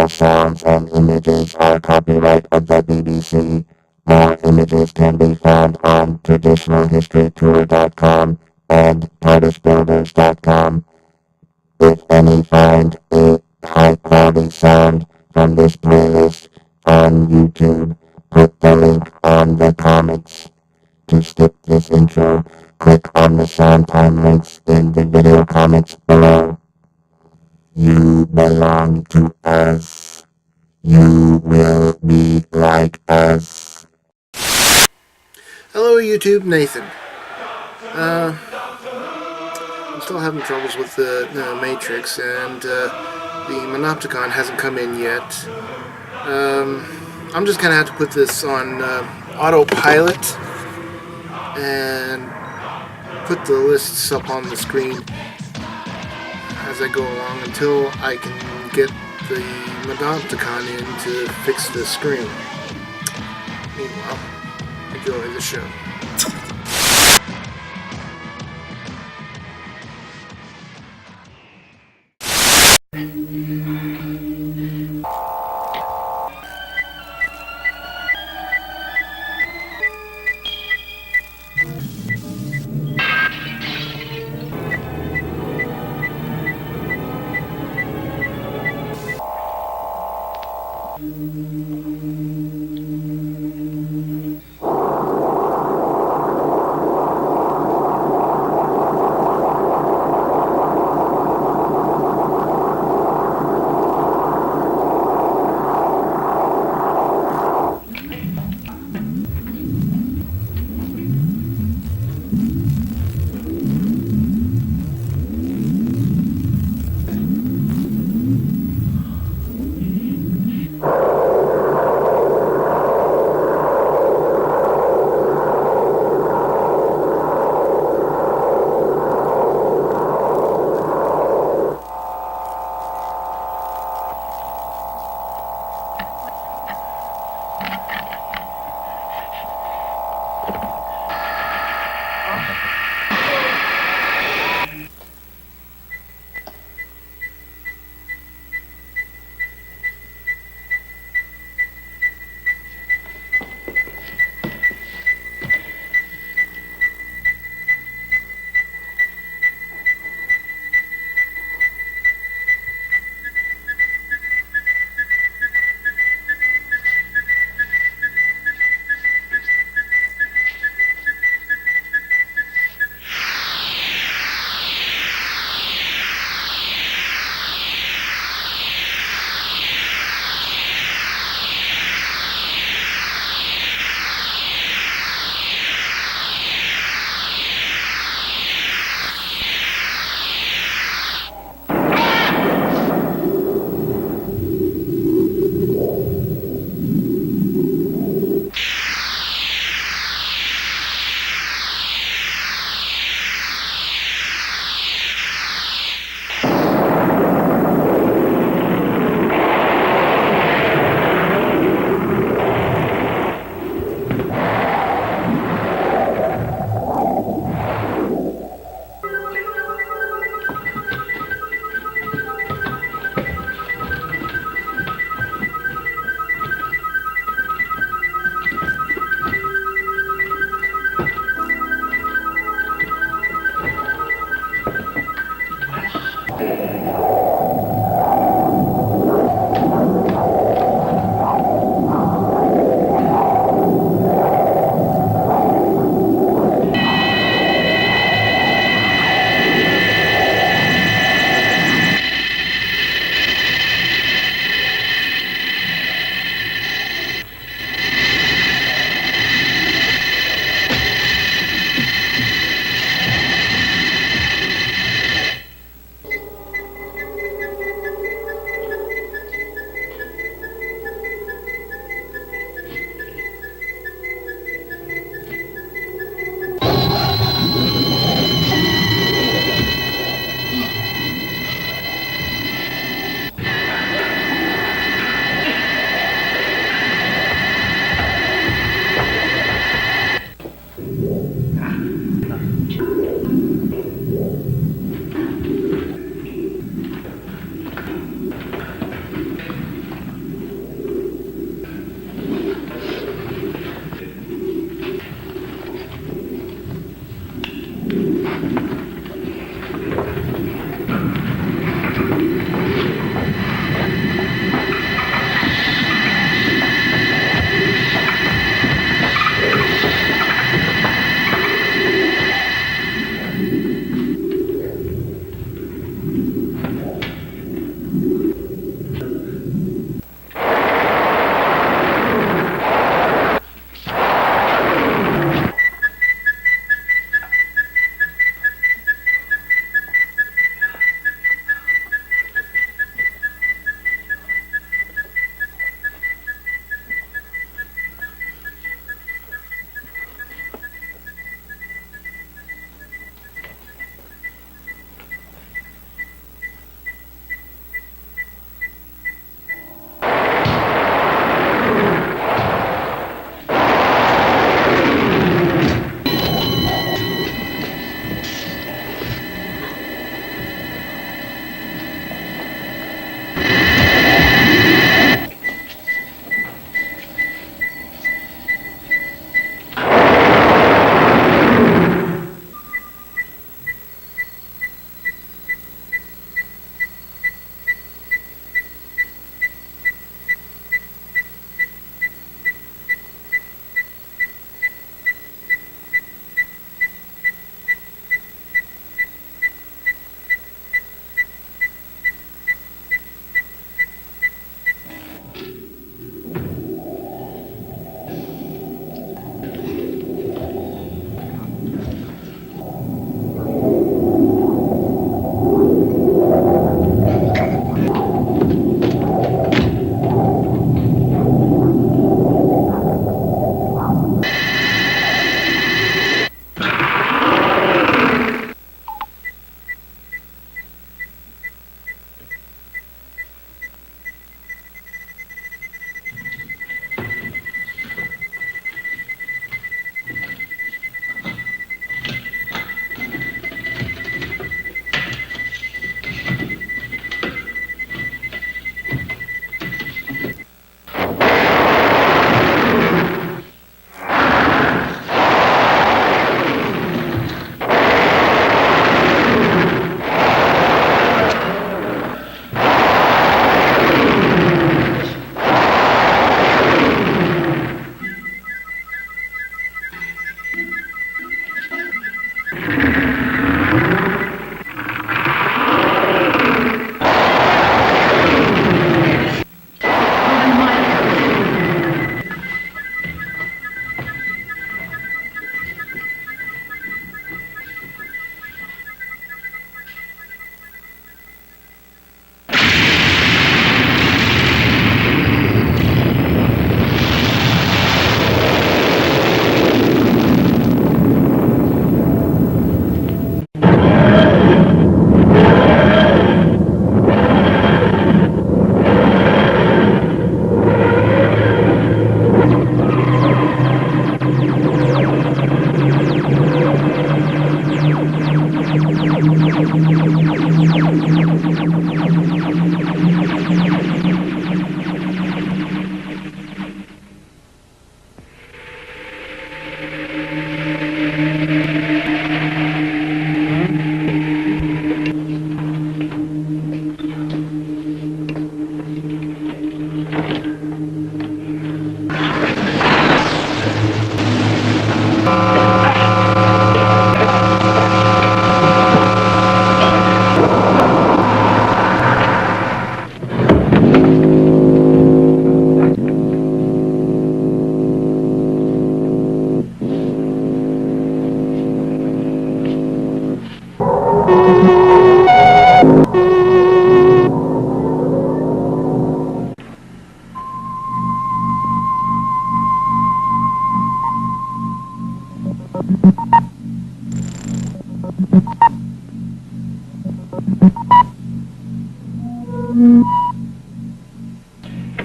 All sounds and images are copyright of the BBC. More images can be found on traditionalhistorytour.com and TardisBuilders.com. If any find a high-quality sound from this playlist on YouTube, put the link on the comments. To skip this intro, click on the sound time links in the video comments below. You belong to us. You will be like us. Hello YouTube, Nathan. I'm still having troubles with the Matrix, and the Monopticon hasn't come in yet. I'm just gonna have to put this on autopilot and put the lists up on the screen as I go along until I can get the Monopticon in to fix the screen. Meanwhile, enjoy the show.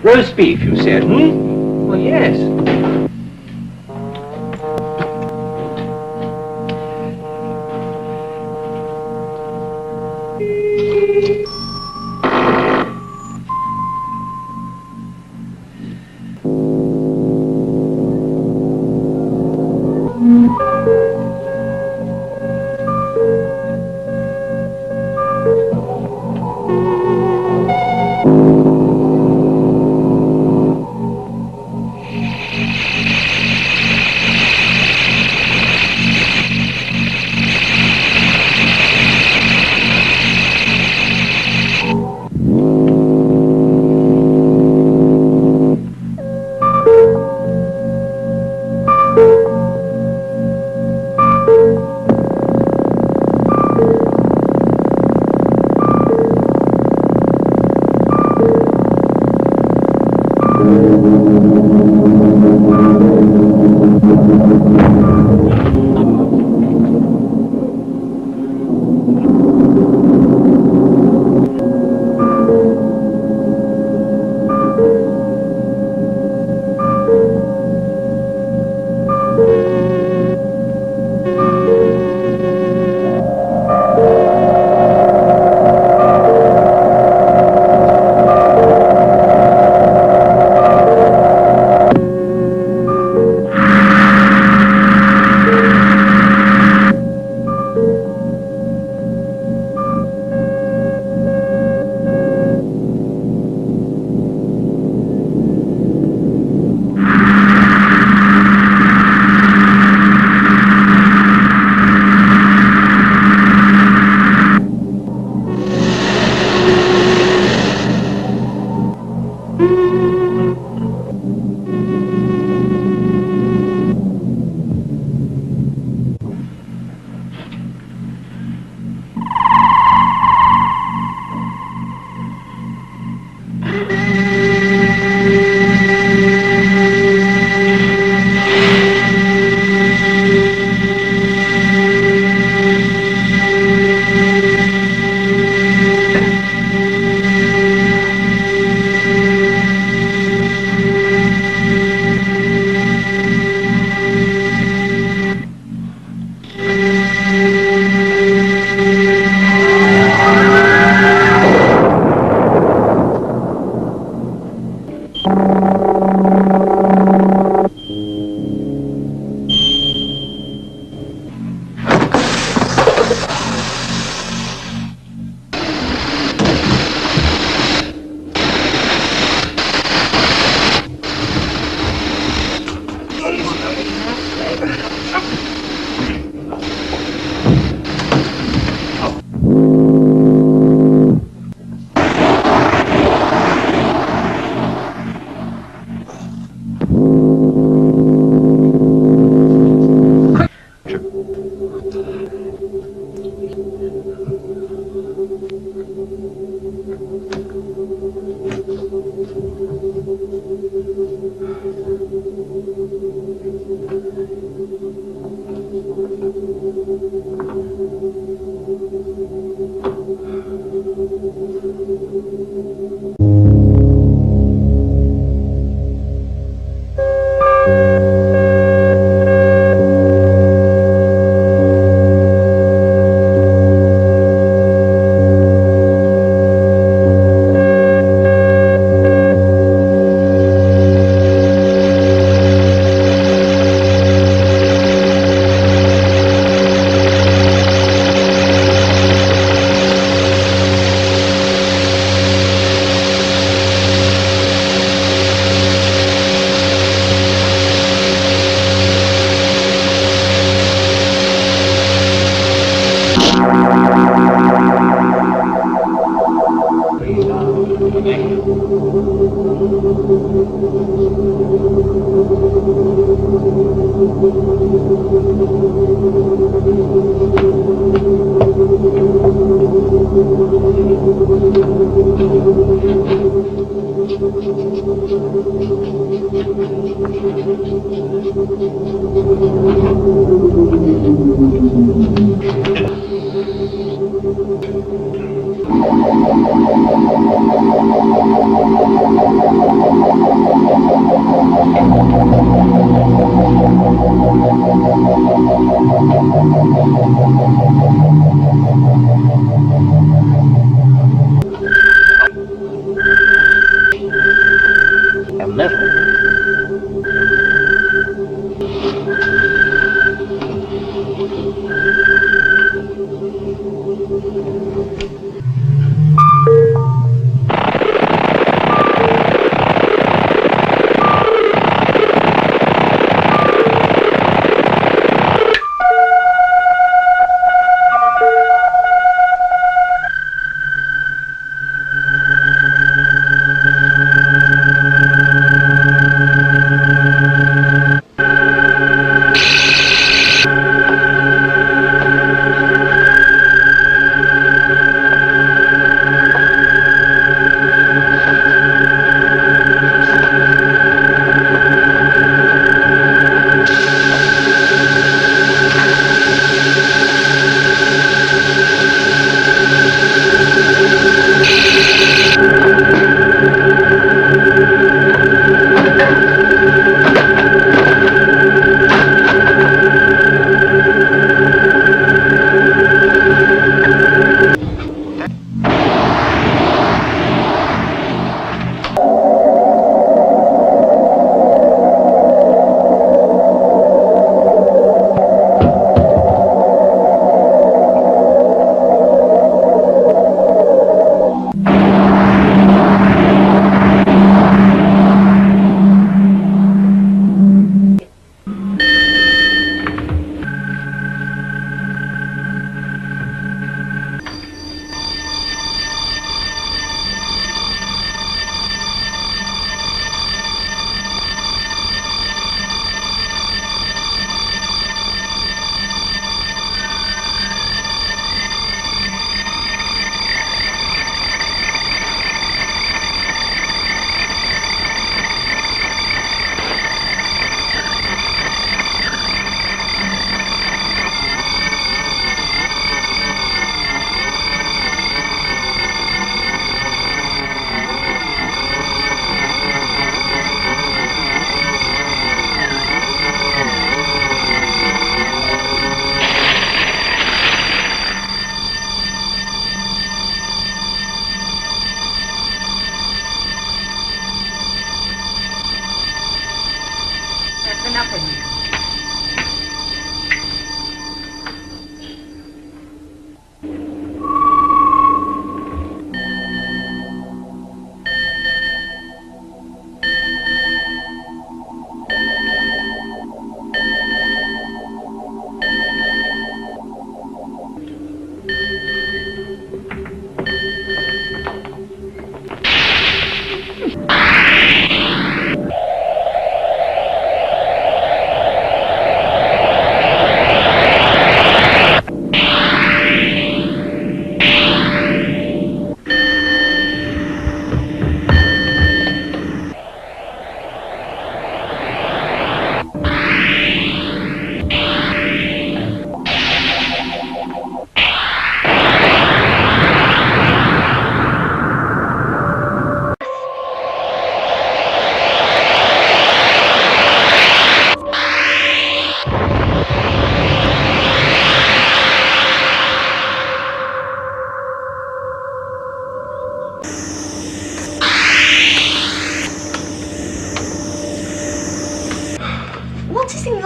Roast beef, you said, Well, yes.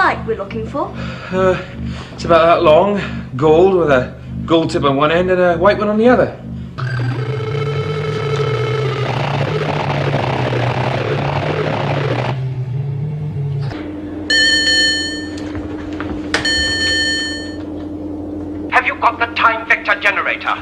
light we're looking for? It's about that long, gold, with a gold tip on one end and a white one on the other. Have you got the time vector generator?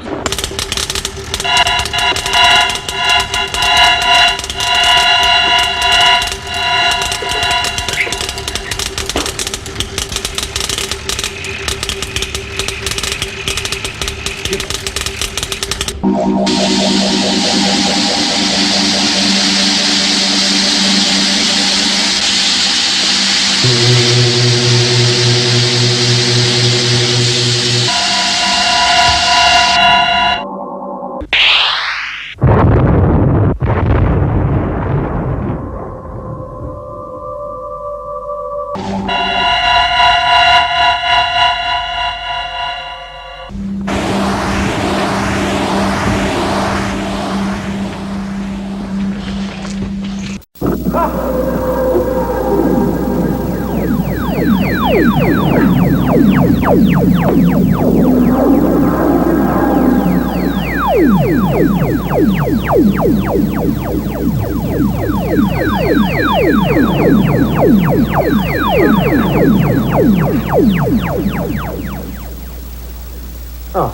Oh.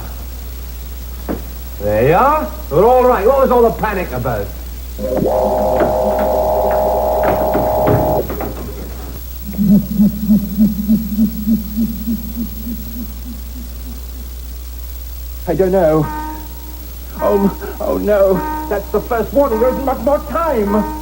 There you are. We're all right. What was all the panic about? I don't know. Oh no. That's the first warning. There isn't much more time.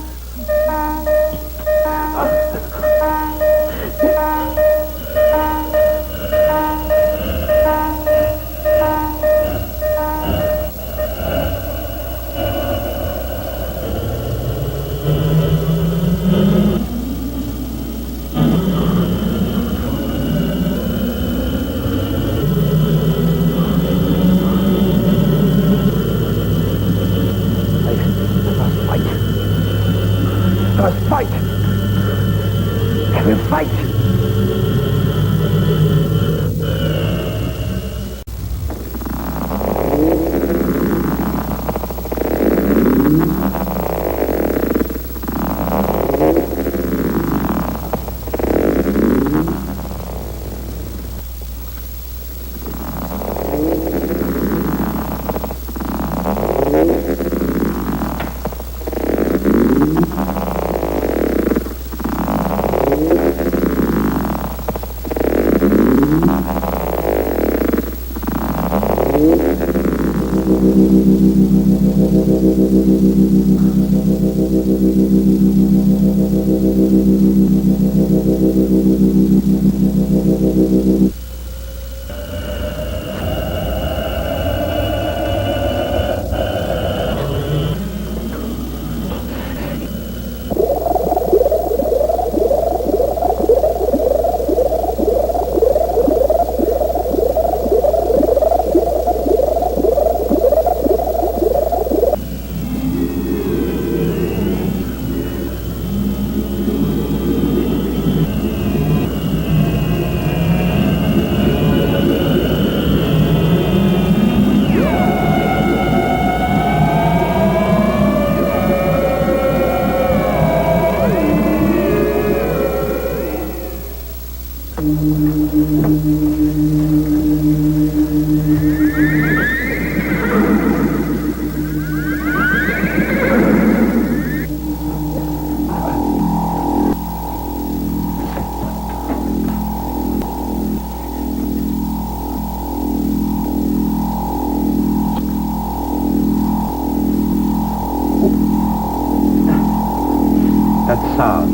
Sound,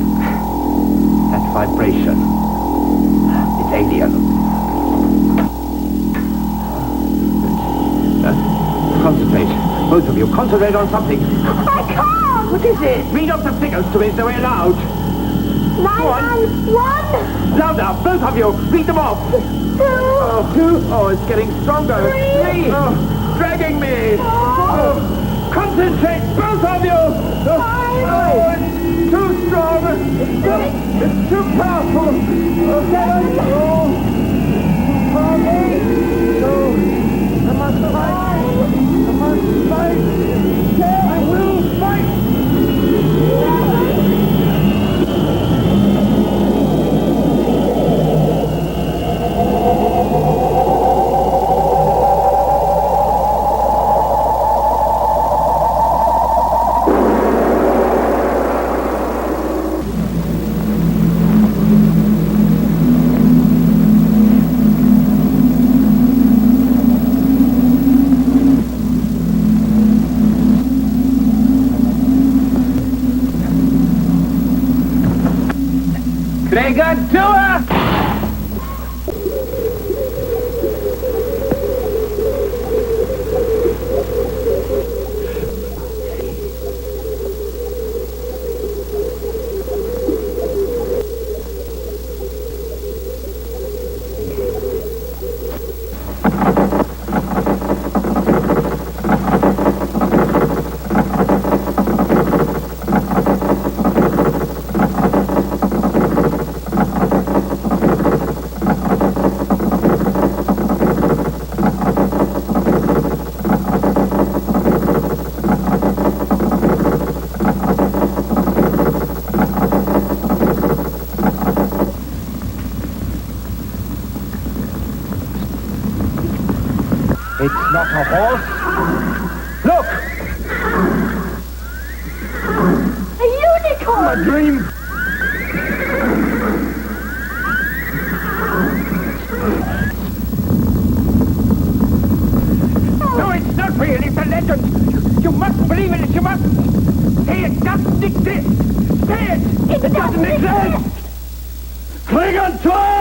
that vibration, it's alien. Concentrate, both of you, concentrate on something. I can't! What is it? Read off the figures to me so we're loud. 991. Louder, both of you, read them off. 2. Oh, 2. Oh, it's getting stronger. 3. Oh, dragging me. 4. Concentrate, both of you! Oh, it's too strong! It's too powerful! I must fight! I must fight! I will fight! Crega-Tua! It's not a horse. Look! A unicorn! A dream! No, it's not real. It's a legend. You must believe in it. You must. Say it doesn't exist. Say it. It doesn't exist. Crega-Tua!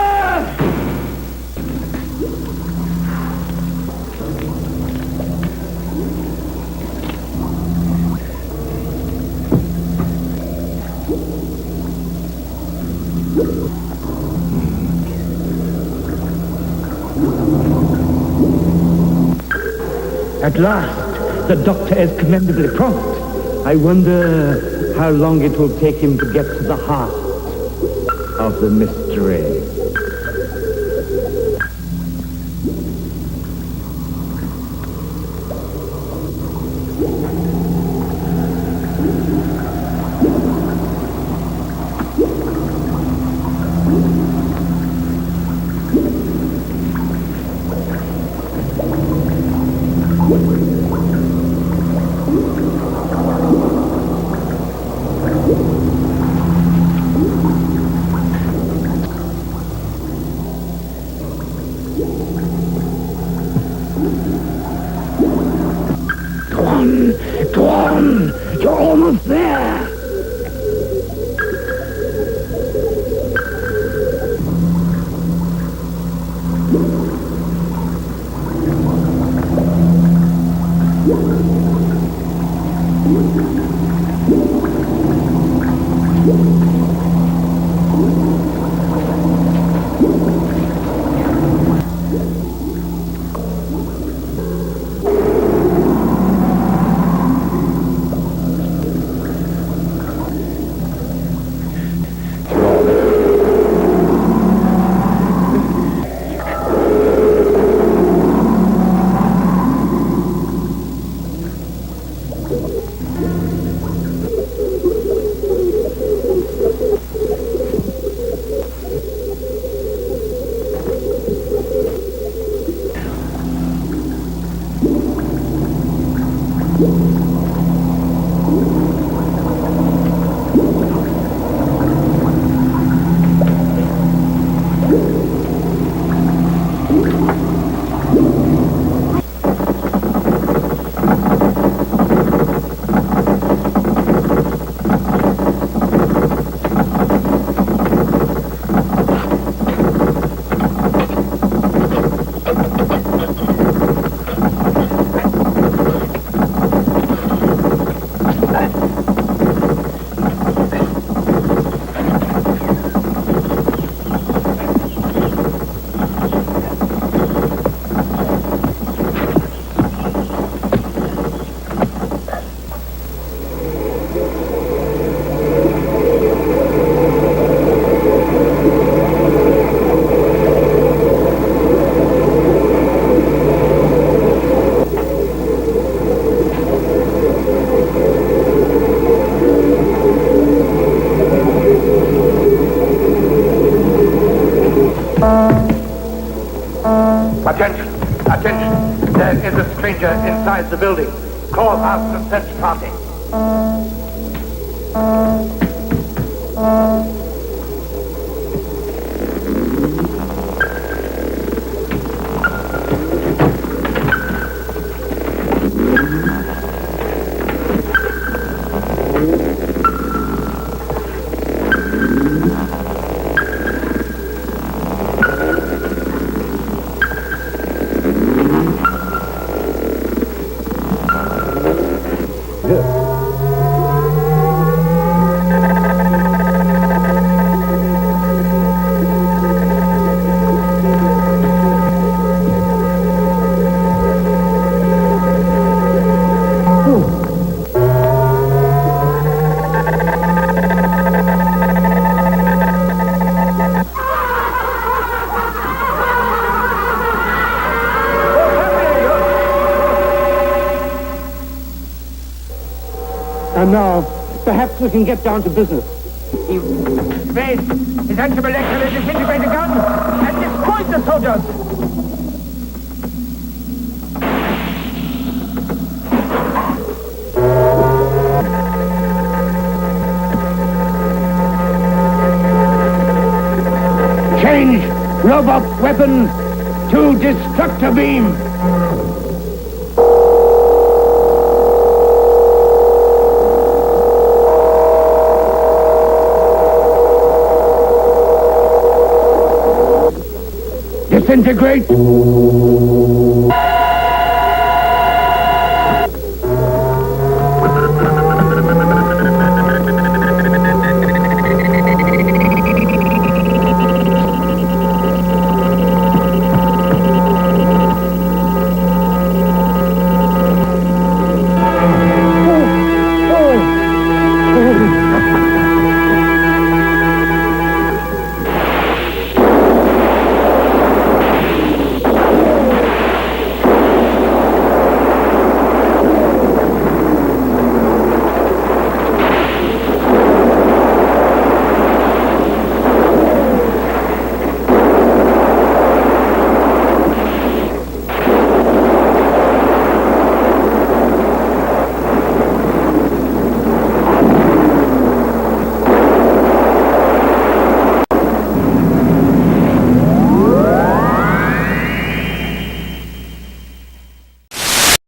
At last, the doctor is commendably prompt. I wonder how long it will take him to get to the heart of the mystery. Go on! You're almost there! Attention! Attention! There is a stranger inside the building. Call out the search party. And now, perhaps we can get down to business. He raised his Anti-Molecular Disintegration Ray Gun and destroyed the soldiers! Change robot weapon to destructor beam. Disintegrate.